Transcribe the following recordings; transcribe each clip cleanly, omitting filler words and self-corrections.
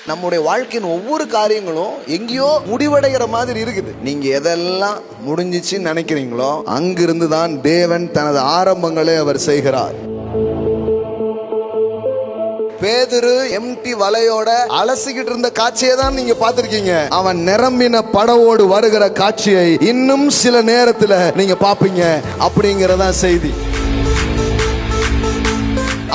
நம்முடைய வாழ்க்கையின் ஒவ்வொரு காரியங்களும் எங்கேயோ முடிவடைகிற மாதிரி இருக்குது. நீங்க எதெல்லாம் முடிஞ்சிச்சுன்னு நினைக்கிறீங்களோ அங்கிருந்து தான் தேவன் தனது ஆரம்பங்களை அவர் செய்கிறார். பேதுரு எம்டி வலையோட அலசிக்கிட்டு இருந்த காட்சியை தான் நீங்க பார்த்திருக்கீங்க. அவன் நிரம்பின படவோடு வருகிற காட்சியை இன்னும் சில நேரத்துல நீங்க பாப்பீங்க அப்படிங்கறதா செய்தி.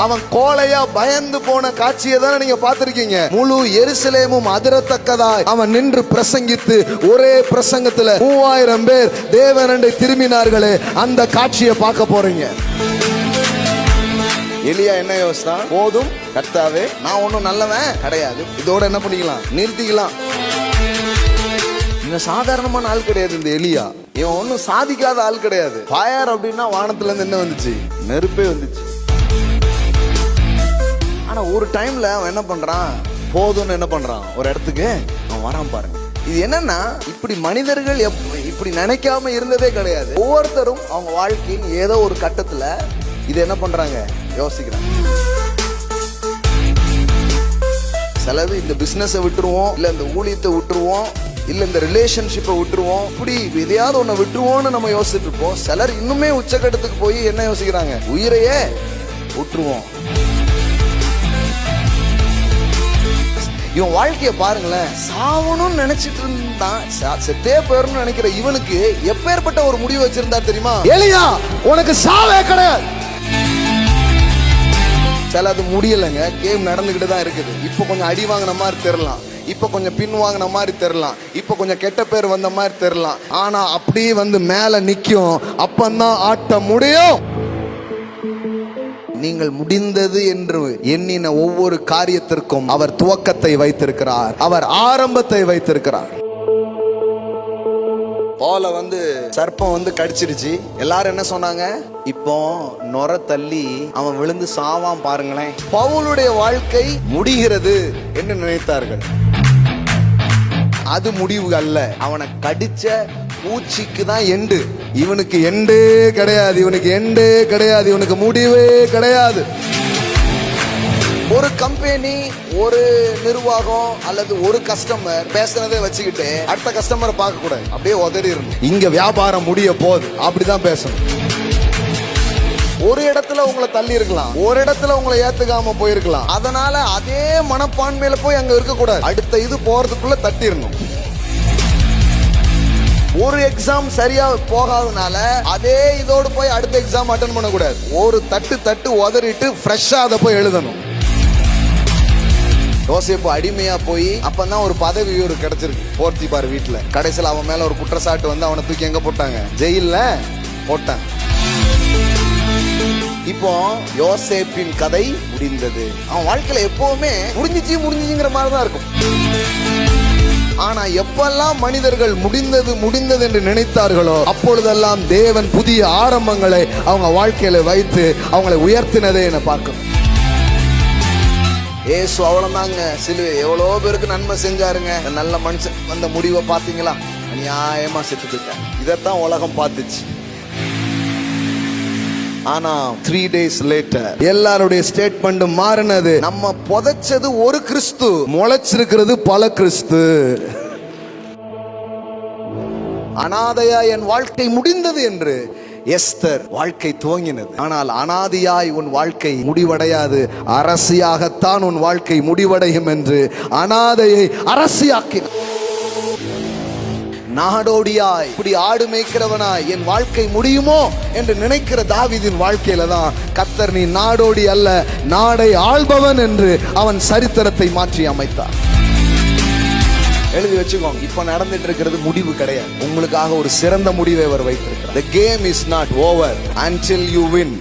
அவன் கோலையா பயந்து போன காட்சியை தானே நீங்க பார்த்திருக்கீங்க. முழு எருசலேமும் அதிரத்தக்கதாய் அவன் நின்று பிரசங்கித்து ஒரே பிரசங்கத்துல 3000 பேர் தேவனண்டை திரும்பினார்களே, அந்த காட்சியை பார்க்க போறீங்க. எலியா என்ன யோசித்தா? போதும் கர்த்தாவே, நான் ஒன்னும் நல்லவன் கிடையாது, இதோட என்ன பண்ணிக்கலாம், நிறுத்திக்கலாம். இவன் சாதாரணமான ஆள் கிடையாது. இந்த எலியா இவன் ஒன்னும் சாதிக்காத ஆள் கிடையாது. ஃபயர் அப்படின்னா வானத்துல இருந்து என்ன வந்துச்சு? நெருப்பே வந்துச்சு. ஆனா ஒரு டைம்ல அவன் என்ன பண்றான்? போதும்னு என்ன பண்றான்? ஒரு இடத்துக்கு அவன் வரான் பாருங்க. இது என்னன்னா, இப்படி மனிதர்கள் இப்படி நினைக்காம இருந்ததே கிடையாது. ஒவ்வொருத்தரும் அவங்க வாழ்க்கையின் ஏதோ ஒரு கட்டத்துல இது என்ன பண்றாங்க, யோசிக்கிறாங்க. சிலது இந்த பிசினஸ் விட்டுருவோம், இல்ல இந்த ஊழியத்தை விட்டுருவோம், இல்ல இந்த ரிலேஷன்ஷிப்பை விட்டுருவோம், இப்படி எதையாவது ஒண்ணு விட்டுருவோம்னு நம்ம யோசிச்சுட்டு இருப்போம். சிலர் இன்னுமே உச்சக்கட்டத்துக்கு போய் என்ன யோசிக்கிறாங்க? உயிரையே விட்டுருவோம். இவன் வாழ்க்கைய பாருங்களேன். சாவணும்னு நினைச்சிட்டு இருந்தான், செத்தே போயிடணும்னு நினைக்கிற இவனுக்கு எப்பேற்பட்ட ஒரு முடிவு வச்சிருந்தா தெரியுமா? எலியா, உனக்கு சாவே கிடையாது. சில அது முடியலைங்க. கேம் நடந்துகிட்டு தான் இருக்குது. இப்ப கொஞ்சம் அடி வாங்கின மாதிரி தெரியலாம், இப்ப கொஞ்சம் பின் வாங்கின மாதிரி தெரியலாம், இப்ப கொஞ்சம் கெட்ட பேர் வந்த மாதிரி தெரியலாம். ஆனா அப்படியே வந்து மேல நிக்கும். அப்பந்தான் ஆட்டம் முடியும். நீங்கள் முடிந்தது என்று எண்ணின ஒவ்வொரு காரியத்திற்கும் அவர் துவக்கத்தை வைத்திருக்கிறார், அவர் ஆரம்பத்தை வைத்திருக்கிறார். போல வந்து சர்ப்பம் வந்து கடிச்சிருச்சு. எல்லாரும் என்ன சொன்னாங்க? இப்போ நொர தள்ளி அவன் விழுந்து சாவான் பாருங்களேன். பவுலுடைய வாழ்க்கை முடிகிறது என்று நினைத்தார்கள். அது முடிவு அல்ல. அவனை கடிச்ச பூச்சிக்கு தான் எண்டு. இவனுக்கு எண்டே கிடையாது, இவனுக்கு எண்டே கிடையாது, இவனுக்கு முடிவே கிடையாது. ஒரு கம்பெனி, ஒரு நிர்வாகம் அல்லது ஒரு கஸ்டமர் பேசுனதை வச்சுக்கிட்டு அடுத்த கஸ்டமரை பார்க்க கூடாது, அப்படியே உதறிடணும். இங்க வியாபாரம் முடிய போகுது, அப்படிதான் பேசணும். ஒரு இடத்துல உங்களை தள்ளி இருக்கலாம், ஒரு இடத்துல உங்களை ஏத்துக்காம போயிருக்கலாம். அதனால அதே மனப்பான்மையில போய் அங்க இருக்க கூடாது. அடுத்த இது போறதுக்குள்ள தட்டிடணும். ஒரு எக்ஸாம் சரியா போகாதனால அதே இதோடு போய் அடுத்த எக்ஸாம் அட்டெண்ட் பண்ண கூடாது. ஒரு தட்டு உதறிட்டு ஃப்ரெஷ்ஷா அதை போய் எழுதணும். யோசேப்பு அடிமையா போய் அப்பதான் ஒரு பதவி ஒரு கிடைச்சிருக்கு போர்த்திபார் வீட்டுல. கடைசியில் அவன் மேல ஒரு குற்றச்சாட்டு வந்து அவனை தூக்கி எங்க போட்டாங்க? ஜெயில்ல போட்டாங்க. இப்போ யோசேப்பின் கதை முடிந்தது. அவன் வாழ்க்கையில எப்பவுமே முடிஞ்சிச்சுங்கிற மாதிரிதான் இருக்கும். ஆனா எப்பெல்லாம் மனிதர்கள் முடிந்தது என்று நினைத்தார்களோ அப்பொழுதெல்லாம் தேவன் புதிய ஆரம்பங்களை அவங்க வாழ்க்கையில வைத்து அவங்களை உயர்த்தினதே என பார்க்கணும். ஏசு அவ்வளவுதாங்க. சிலுவை எவ்வளோ பேருக்கு நன்மை செஞ்சாருங்க. நல்ல மனுஷன் வந்த முடிவை பாத்தீங்களா? அநியாயமா செத்துட்டாங்க. இதைத்தான் உலகம் பார்த்துச்சு. ஆனா 3 days later எல்லாருடைய ஸ்டேட்மெண்ட் மாறினது. நம்ம புதைச்சது ஒரு கிறிஸ்து, முளைச்சிருக்கிறது பல கிறிஸ்து. அனாதையா என் வாழ்க்கை முடிந்தது என்று எஸ்தர் வாழ்க்கை துவங்கினது. ஆனால் அனாதையாய் உன் வாழ்க்கை முடிவடையாது, அரசியாகத்தான் உன் வாழ்க்கை முடிவடையும் என்று அனாதையை அரசியாக்கினார். நாடோடியாய் இப்படி ஆடு மேய்க்கிறவனாய் என் வாழ்க்கை முடியுமோ என்று நினைக்கிற தாவீதின் வாழ்க்கையில தான் கர்த்தர் நீ நாடோடி அல்ல, நாடை ஆள்பவன் என்று அவன் சரித்திரத்தை மாற்றி அமைத்தார். எழுதி வச்சுக்கோங்க. இப்ப நடந்துட்டு இருக்கிறது முடிவு கிடையாது. உங்களுக்காக ஒரு சிறந்த முடிவை அவர் வைத்திருக்கிறார். The game is not over until you win.